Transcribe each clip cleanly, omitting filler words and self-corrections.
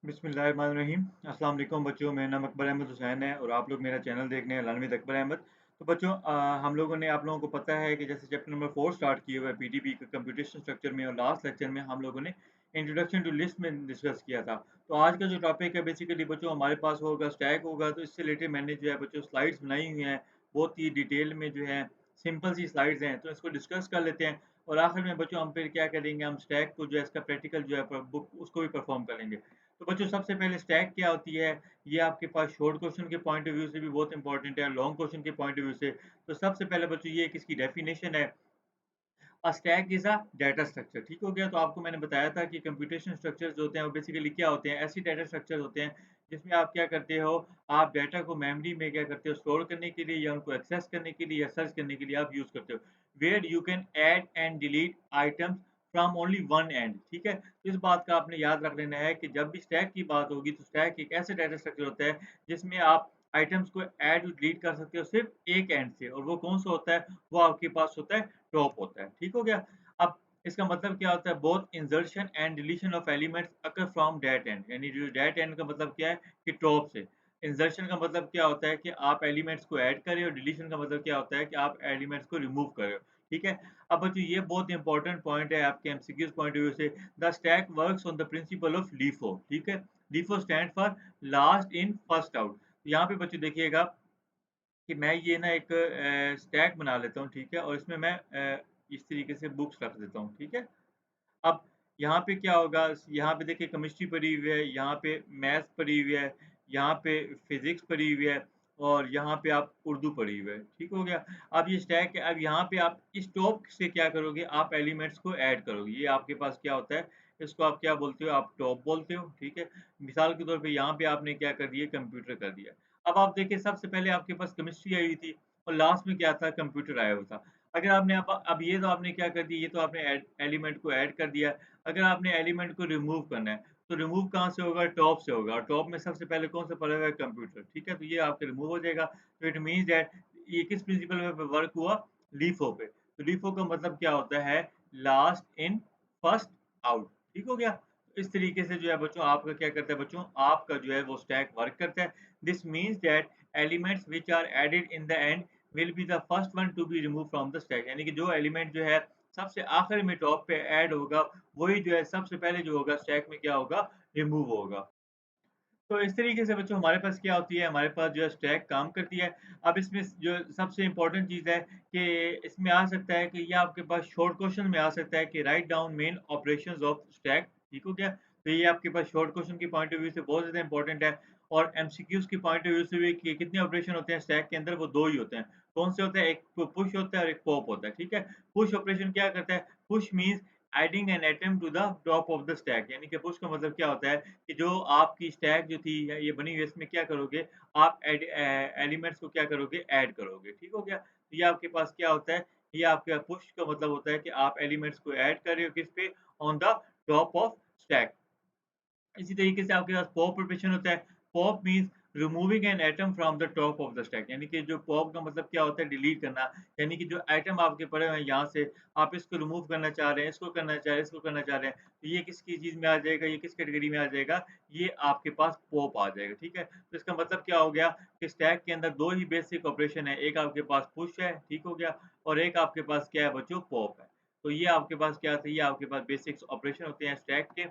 बिस्मिल्लाहिर्रहमानिर्रहीम। अस्सलाम वालेकुम बच्चों, मेरा नाम अकबर अहमद हुसैन है और आप लोग मेरा चैनल देख रहे हैं लानविद अकबर अहमद। तो बच्चों हम लोगों ने आप लोगों को पता है कि जैसे चैप्टर नंबर 4 स्टार्ट किया हुआ है पीडीबी का कंप्यूटेशन स्ट्रक्चर में और लास्ट लेक्चर में हम लोगों ने इंट्रोडक्शन टू लिस्ट में डिस्कस किया था। तो आज का जो टॉपिक है बेसिकली बच्चों हमारे पास होगा स्टैक होगा, तो इससे रिलेटेड मैंने जो है बच्चों स्लाइड्स बनाई हुई हैं, बहुत ही डिटेल में जो है सिंपल सी स्लाइड्स हैं, तो इसको डिस्कस कर लेते हैं। और आखिर में बच्चों हम फिर क्या करेंगे, हम स्टैक को जो है इसका प्रैक्टिकल जो है बुक उसको भी परफॉर्म करेंगे। तो बच्चों सबसे पहले स्टैक क्या होती है, ये आपके पास शॉर्ट क्वेश्चन के पॉइंट ऑफ व्यू से भी बहुत इंपॉर्टेंट है, लॉन्ग क्वेश्चन के पॉइंट ऑफ व्यू से। तो सबसे पहले बच्चों ये एक इसकी डेफिनेशन है, a stack is a data structure. ठीक हो गया? तो आपको मैंने बताया था कि कंप्यूटेशन स्ट्रक्चर्स जो होते हैं वो बेसिकली क्या होते हैं, ऐसी डाटा स्ट्रक्चर्स होते हैं जिसमें आप क्या करते हो, आप डाटा को मेमोरी में क्या करते हो, स्टोर करने के लिए या उनको एक्सेस करने के लिए या सर्च करने के लिए आप यूज़ करते हो। Where you can add and delete items from only one end. ठीक है? तो इस बात का आपने याद रख लेना है कि जब भी स्टैक की बात होगी तो स्टैक एक ऐसा डाटा स्ट्रक्चर होता है जिसमें आप आइटम्स को ऐड और डिलीट कर सकते हो सिर्फ़ एक एंड से, और वो कौन-सा होता है, वो आपके पास होता है टॉप होता है। ठीक हो गया? अब इसका मतलब क्या होता है, both insertion and deletion of elements occur from that and, यानी जो दैट एंड का मतलब क्या है कि टॉप से। इंसर्शन का मतलब क्या होता है कि आप एलिमेंट्स को ऐड करें, और डिलीशन का मतलब क्या होता है कि आप एलिमेंट्स को रिमूव करें। ठीक है? अब बच्चों ये बहुत इंपॉर्टेंट पॉइंट है आपके एमसीक्यूज़ पॉइंट ऑफ व्यू से। The stack works on the principle of LIFO। ठीक है? LIFO stand for last in first out. यहाँ पे बच्चों देखिएगा कि मैं ये ना एक स्टैक बना लेता हूँ, ठीक है? और इसमें मैं इस तरीके से बुक्स रख देता हूँ, ठीक है? अब यहाँ पे क्या होगा, यहाँ पे देखिए केमिस्ट्री पड़ी हुई है, यहाँ पे मैथ्स पड़ी हुई है, यहाँ पे फिज़िक्स पड़ी हुई है और यहाँ पे आप उर्दू पड़ी हुई है, ठीक हो गया? अब ये स्टैक है, अब यहाँ पे आप इस टॉप से क्या करोगे, आप एलिमेंट्स को ऐड करोगे। ये आपके पास क्या होता है, इसको आप क्या बोलते हो, आप टॉप बोलते हो, ठीक है? मिसाल के तौर पे यहाँ पे आपने क्या कर दिया, कंप्यूटर कर दिया। अब आप देखिए सबसे पहले आपके पास केमिस्ट्री आई हुई थी और लास्ट में क्या था, कंप्यूटर आया हुआ था। अगर आपने अब ये तो आपने क्या कर दिया, ये तो आपने एलिमेंट को ऐड कर दिया। अगर आपने एलिमेंट को रिमूव करना है, तो रिमूव कहाँ से होगा, टॉप से होगा, और टॉप में सबसे पहले कौन-सा पड़ा हुआ है, कंप्यूटर, ठीक है? तो ये आपके रिमूव हो जाएगा। तो इट मीन्स दैट ये किस प्रिंसिपल पे वर्क हुआ, LIFO पे। तो LIFO का मतलब क्या होता है, लास्ट इन फर्स्ट आउट, ठीक हो गया? इस तरीके से जो है बच्चों आपका क्या करता है बच्चों, आपका जो है वो स्टैक वर्क करता है। This means that elements which are added in the end will be the first one to be remove from the stack, यानी कि जो एलिमेंट जो है सबसे आखिर में टॉप पे ऐड होगा, वही जो है सबसे पहले जो होगा स्टैक में क्या होगा, रिमूव होगा। तो इस तरीके से बच्चों हमारे पास क्या होती है, हमारे पास जो है स्टैक काम करती है। अब इसमें जो सबसे इम्पोर्टेंट चीज़ है कि इसमें आ सकता है कि ये आपके पास शॉर्ट क्वेश्चन में आ सकता है कि write down main operations of stack, ठीक हो गया? तो ये आपके पास शॉर्ट क्वेश्चन के पॉइंट ऑफ व्यू से बहुत ज़्यादा इम्पोर्टेंट है, और एमसीक्यूज़ के पॉइंट ऑफ व्यू से भी कि कितने ऑपरेशन होते हैं स्टैक के अंदर, वो 2 ही होते हैं। कौन से होते हैं? एक पुश होता है और एक पॉप होता है, ठीक है? पुश ऑपरेशन क्या करता है? Push means adding an item to the top of the stack, यानी कि पुश का मतलब क्या होता है कि जो आपकी स्टैक जो थी या ये बनी हुई है, इसमें क्या करोगे, आप एलिमेंट्स को क्या करोगे, ऐड करोगे, ठीक हो गया? तो ये आपके पास क्या होता है, ये आपका पुश का मतलब होता है कि आप एलिमेंट्स को ऐड कर रहे हो किस पे, on the top of stack. इसी तरीके से आपके पास पॉप प्रिपरेशन होता है। Pop means removing an atom from the top of the stack, यानी कि जो पॉप का मतलब क्या होता है, डिलीट करना, यानी कि जो आइटम आपके पड़े हुए हैं यहाँ से आप इसको रिमूव करना चाह रहे हैं, इसको करना चाह रहे हैं, इसको करना चाह रहे हैं, तो ये किसकी चीज़ में आ जाएगा, ये किस कैटेगरी में आ जाएगा, ये आपके पास पॉप आ जाएगा, ठीक है? तो इसका मतलब क्या हो गया कि स्टैक के अंदर 2 ही बेसिक ऑपरेशन है, एक आपके पास पुश है, ठीक हो गया? और एक आपके पास क्या है बच्चों, पॉप है। तो ये आपके पास क्या था, ये आपके पास बेसिक्स ऑपरेशन होते हैं स्टैक के।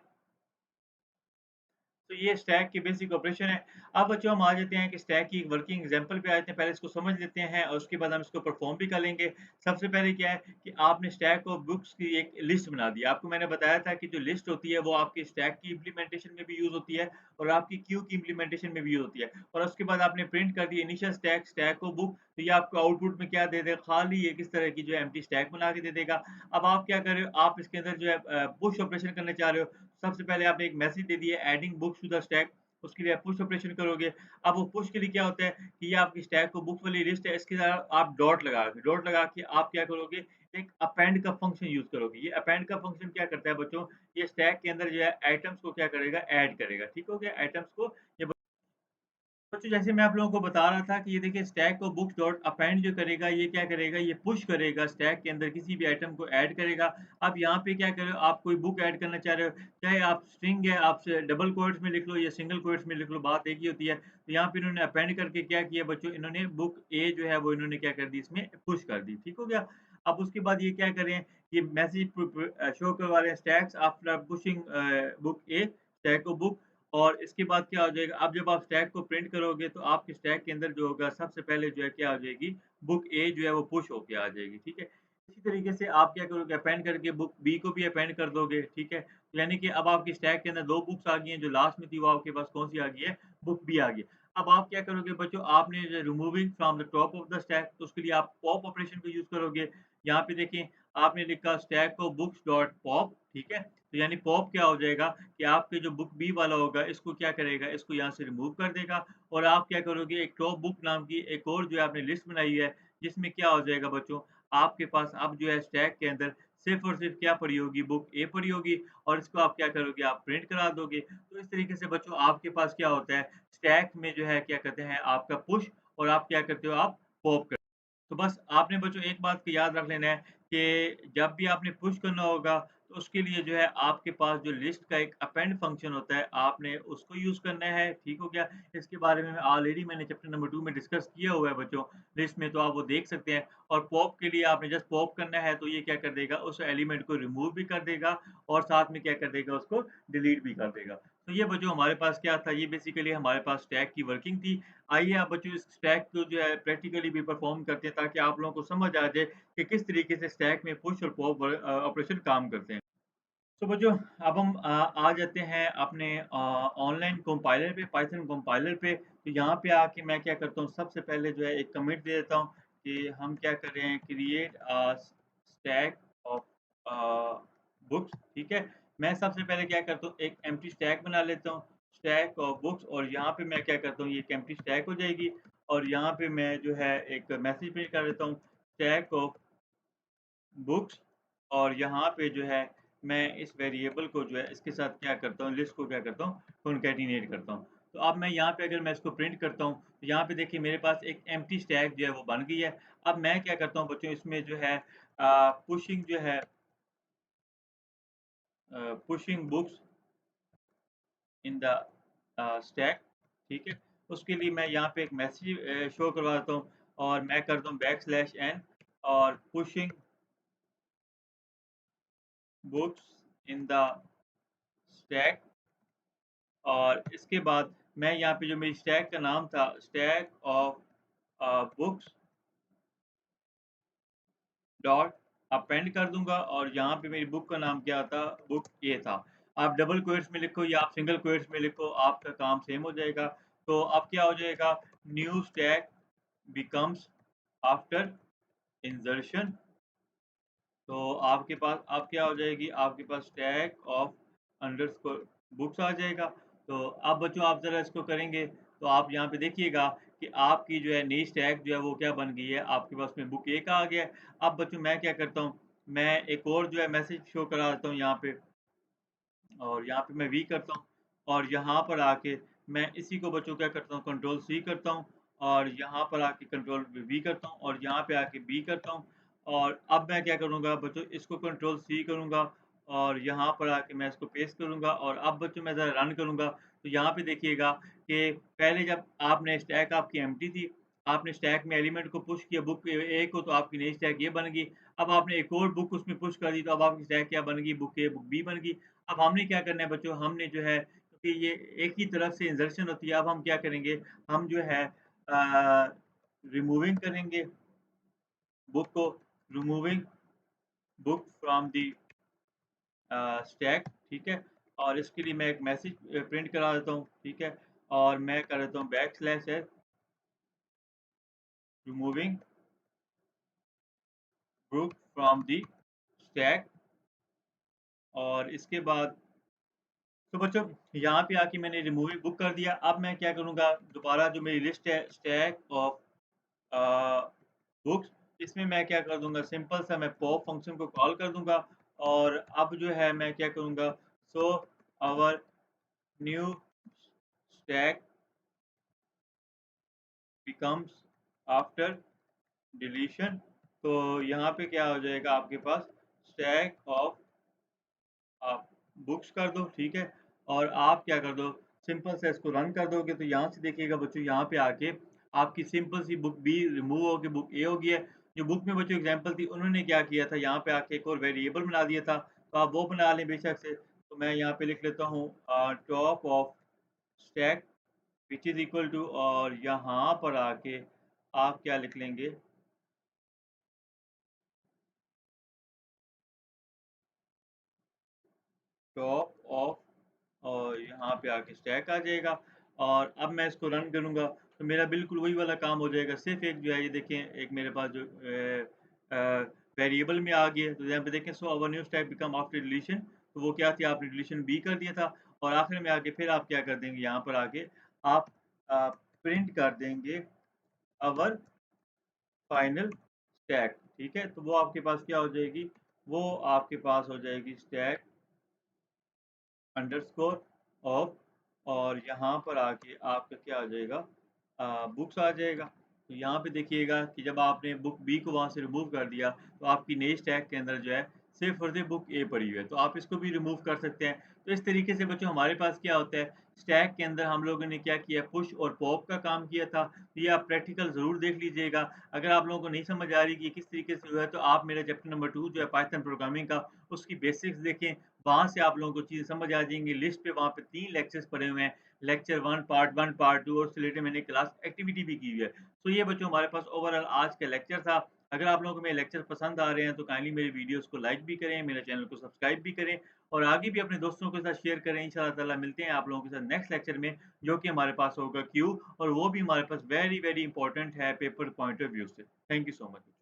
तो ये स्टैक की बेसिक ऑपरेशन है। अब बच्चों हम आ जाते हैं कि स्टैक की एक वर्किंग एग्ज़ाम्पल पे आ जाते हैं। पहले इसको समझ लेते हैं और उसके बाद हम इसको परफ़ॉर्म भी कर लेंगे। सबसे पहले क्या है कि आपने स्टैक ऑफ बुक्स की एक लिस्ट बना दी। आपको मैंने बताया था कि जो लिस्ट होती है वो आपकी स्टैक की इम्प्लीमेंटेशन में भी यूज़ होती है और आपकी क्यू की इम्प्लीमेंटेशन में भी यूज़ होती है। और उसके बाद आपने प्रिंट कर दी initial stack, stack of book, तो ये आपको आउटपुट में क्या दे देगा, खाली एक इस तरह की जो है एम्प्टी स्टैक बना के दे देगा। अब आप क्या कर रहे हो, आप इसके अंदर जो है पुश ऑपरेशन करना चाह रहे हो। सबसे पहले आपने एक मैसेज दे दिया adding books to the stack, उसके लिए आप पुश ऑपरेशन करोगे। अब वो पुश के लिए क्या होता है कि ये आपकी स्टैक को बुक्स वाली लिस्ट है, इसके साथ आप डॉट लगा के आप क्या करोगे, एक अपेंड का फंक्शन यूज़ करोगे। ये अपेंड का फंक्शन क्या करता है बच्चों, ये स्टैक के अंदर जो है आइटम्स को क्या करेगा, ऐड करेगा। ठीक हो गया? आइटम्स को ये बच्चों जैसे मैं आप लोगों को बता रहा था कि ये देखिए स्टैक को बुक्स डॉट अपेंड जो करेगा ये क्या करेगा, ये पुश करेगा स्टैक के अंदर किसी भी आइटम को ऐड करेगा। अब यहाँ पे क्या कर रहे हो, आप कोई बुक ऐड करना चाह रहे हो, चाहे आप स्ट्रिंग है, आप डबल कोट्स में लिख लो या सिंगल कोट्स में लिख लो, बात एक ही होती है। तो यहाँ पे इन्होंने अपेंड करके क्या किया बच्चों, इन्होंने बुक ए जो है वो इन्होंने क्या कर दी, इसमें पुश कर दी, ठीक हो गया। अब उसके बाद ये क्या करें, ये मैसेज शो करवा रहे हैं स्टैक्स आफ्टर पुशिंग बुक ए, स्टैक को बुक। और इसके बाद क्या हो जाएगा, अब जब आप स्टैक को प्रिंट करोगे तो आपके स्टैक के अंदर जो होगा सबसे पहले जो है क्या हो जाएगी, बुक ए जो है वो पुश होके आ जाएगी, ठीक है। इसी तरीके से आप क्या करोगे, अपेंड करके बुक बी को भी अपेंड कर दोगे, ठीक है। यानी कि अब आपकी स्टैक के अंदर 2 बुक्स आ गई हैं, जो लास्ट में थी वो आपके पास कौन-सी आ गई है, बुक बी आ गई है। अब आप क्या करोगे बच्चों, आपने जो removing from the top of the stack, तो उसके लिए आप पॉप ऑपरेशन को यूज़ करोगे। यहाँ पे देखें, आपने लिखा स्टैक को बुक्स डॉट पॉप, ठीक है। तो यानी पॉप क्या हो जाएगा कि आपके जो बुक बी वाला होगा इसको क्या करेगा, इसको यहाँ से रिमूव कर देगा। और आप क्या करोगे, एक टॉप बुक नाम की एक और जो है आपने लिस्ट बनाई है, जिसमें क्या हो जाएगा बच्चों, आपके पास अब जो है स्टैक के अंदर सिर्फ़ और सिर्फ़ क्या पड़ी होगी, बुक ए पड़ी होगी। और इसको आप क्या करोगे, आप प्रिंट करा दोगे। तो इस तरीके से बच्चों आपके पास क्या होता है, स्टैक में जो है क्या कहते हैं आपका पुश, और आप क्या करते हो, आप पॉप करते हो। तो बस आपने बच्चों एक बात को याद रख लेना है कि जब भी आपने पुश करना होगा, तो उसके लिए जो है आपके पास जो लिस्ट का एक अपेंड फंक्शन होता है, आपने उसको यूज़ करना है, ठीक हो गया? इसके बारे में ऑलरेडी मैंने चैप्टर नंबर 2 में डिस्कस किया हुआ है बच्चों, लिस्ट में, तो आप वो देख सकते हैं। और पॉप के लिए आपने जस्ट पॉप करना है, तो ये क्या कर देगा, उस एलिमेंट को रिमूव भी कर देगा और साथ में क्या कर देगा, उसको डिलीट भी कर देगा। तो ये बच्चों हमारे पास क्या था, ये बेसिकली हमारे पास स्टैक की वर्किंग थी। आइए आप बच्चों इस स्टैक को जो है प्रैक्टिकली भी परफ़ॉर्म करते हैं, ताकि आप लोगों को समझ आ जाए कि किस तरीके से स्टैक में पुश और पॉप ऑपरेशन काम करते हैं। तो बच्चों अब हम आ जाते हैं अपने ऑनलाइन कंपाइलर पे, पाइथन कंपाइलर पे। तो यहाँ पे आके मैं क्या करता हूँ, सबसे पहले जो है एक कमिट दे देता हूँ कि हम क्या कर रहे हैं, क्रिएट स्टैक ऑफ बुक्स, ठीक है। मैं सबसे पहले क्या करता हूँ, एक एम्प्टी स्टैक बना लेता हूँ, स्टैक ऑफ बुक्स। और यहाँ पे मैं क्या करता हूँ, ये एक एम्प्टी स्टैक हो जाएगी। और यहाँ पे मैं जो है एक मैसेज प्रिंट कर देता हूँ, स्टैक ऑफ बुक्स। और यहाँ पे जो है मैं इस वेरिएबल को जो है इसके साथ क्या करता हूँ, लिस्ट को क्या करता हूँ, कॉन्कैटिनेट करता हूँ। तो अब मैं यहाँ पे अगर मैं इसको प्रिंट करता हूँ, तो यहाँ पे देखिए मेरे पास एक एम्प्टी स्टैक जो है वो बन गई है। अब मैं क्या करता हूँ बच्चों, इसमें जो है पुशिंग जो है pushing books in the stack, ठीक है। उसके लिए मैं यहाँ पे एक मैसेज शो करवाता हूँ, और मैं करता हूँ बैकस्लैश n, और pushing books in the stack. और इसके बाद मैं यहाँ पे जो मेरी स्टैक का नाम था, stack of books dot append कर दूँगा। और यहाँ पे मेरी बुक का नाम क्या था, बुक ए था। आप डबल क्वोट्स में लिखो या आप सिंगल क्वोट्स में लिखो, आपका काम सेम हो जाएगा। तो अब क्या हो जाएगा, new stack becomes after insertion. तो आपके पास अब क्या हो जाएगी, आपके पास स्टैक ऑफ अंडरस्कोर बुक्स आ जाएगा। तो अब बच्चों आप ज़रा इसको करेंगे, तो आप यहाँ पे देखिएगा कि आपकी जो है नई स्टैक जो है वो क्या बन गई है, आपके पास में बुक ए का आ गया है। अब बच्चों मैं क्या करता हूँ, मैं एक और जो है मैसेज शो करा देता हूँ यहाँ पे, और यहाँ पे मैं वी करता हूँ। और यहाँ पर आके मैं इसी को बच्चों क्या करता हूँ, कंट्रोल सी करता हूँ। और यहाँ पर आके कंट्रोल वी करता हूँ, और यहाँ पे आके बी करता हूँ। और अब मैं क्या करूँगा बच्चों, इसको कंट्रोल सी करूँगा, और यहाँ पर आके मैं इसको पेस्ट करूँगा। और अब बच्चों मैं ज़रा रन करूँगा, तो यहाँ पे देखिएगा कि पहले जब आपने स्टैक आपकी एम्प्टी थी, आपने स्टैक में एलिमेंट को पुश किया बुक ए को, तो आपकी नई स्टैक ये बन गई। अब आपने एक और बुक उसमें पुश कर दी, तो अब आपकी स्टैक क्या बन गई, बुक ए, बुक बी बन गई। अब हमने क्या करना है बच्चों, हमने जो है, क्योंकि ये एक ही तरफ से इंसर्शन होती है, अब हम क्या करेंगे, हम जो है रिमूविंग करेंगे बुक को, removing book from the stack, ठीक है। और इसके लिए मैं एक मैसेज प्रिंट करा देता हूँ, ठीक है। और मैं कर देता हूँ बैकस्लैश है, removing book from the stack. और इसके बाद तो बच्चों यहाँ पे आके मैंने रिमूविंग बुक कर दिया। अब मैं क्या करूँगा, दोबारा जो मेरी लिस्ट है स्टैक ऑफ बुक्स, इसमें मैं क्या कर दूँगा, सिंपल सा मैं पॉप फंक्शन को कॉल कर दूँगा। और अब जो है मैं क्या करूँगा, so our new stack becomes after deletion। तो यहाँ पे क्या हो जाएगा आपके पास स्टैक ऑफ आप बुक्स कर दो, ठीक है? और आप क्या कर दो, सिंपल से इसको रन कर दोगे तो यहाँ से देखिएगा बच्चों यहाँ पे आके आपकी सिंपल सी बुक बी रिमूव होके बुक ए हो गई है। जो बुक में बच्चों एग्ज़ाम्पल थी उन्होंने क्या किया था यहाँ पे आके एक और वेरिएबल बना दिया था, तो आप वो बना लें बेशक से। तो मैं यहाँ पे लिख लेता हूँ top of stack which is equal to और यहाँ पर आके आप क्या लिख लेंगे टॉप ऑफ और यहाँ पे आके स्टैक आ जाएगा और अब मैं इसको रन करूँगा तो मेरा बिल्कुल वही वाला काम हो जाएगा। सिर्फ़ एक जो है ये देखें एक मेरे पास जो वेरिएबल में आ गया है तो यहाँ पे देखें so our new stack become after deletion तो वो क्या थी आपने डिलीशन बी कर दिया था और आखिर में आके फिर आप क्या कर देंगे यहाँ पर आके आप प्रिंट कर देंगे अवर फाइनल स्टैक, ठीक है? तो वो आपके पास क्या हो जाएगी, वो आपके पास हो जाएगी स्टैक अंडरस्कोर ऑफ और यहाँ पर आके आपका क्या आ जाएगा बुक्स आ जाएगा। तो यहाँ पे देखिएगा कि जब आपने बुक बी को वहाँ से रिमूव कर दिया, तो आपकी नई स्टैक के अंदर जो है सिर्फ़ और सिर्फ़ बुक ए पड़ी हुई है। तो आप इसको भी रिमूव कर सकते हैं। तो इस तरीके से बच्चों हमारे पास क्या होता है, स्टैक के अंदर हम लोगों ने क्या किया पुश और पॉप का काम किया था। तो ये आप प्रैक्टिकल ज़रूर देख लीजिएगा। अगर आप लोगों को नहीं समझ आ रही कि ये किस तरीके से हुआ है, तो आप मेरा चैप्टर नंबर 2 जो है पाइथन प्रोग्रामिंग का, उसकी बेसिक्स देखें। वहाँ से आप लोगों को चीज़ें समझ आ जाएँगी। लिस्ट पे वहाँ पे 3 लेक्चर्स पड़े हुए हैं। लेक्चर 1, पार्ट 2 और उससे रिलेटेड मैंने क्लास एक्टिविटी भी की हुई है। तो ये बच्चों हमारे पास ओवरऑल आज का लेक्चर था। अगर आप लोगों को मेरे लेक्चर पसंद आ रहे हैं तो काइंडली मेरी वीडियोज़ को लाइक भी करें, मेरे चैनल को सब्सक्राइब भी करें और आगे भी अपने दोस्तों के साथ शेयर करें। इंशाअल्लाह ताला मिलते हैं आप लोगों के साथ नेक्स्ट लेक्चर में जो कि हमारे पास होगा क्यू और वो भी हमारे पास वेरी, वेरी इंपॉर्टेंट है पेपर पॉइंट ऑफ व्यू से। Thank you so much.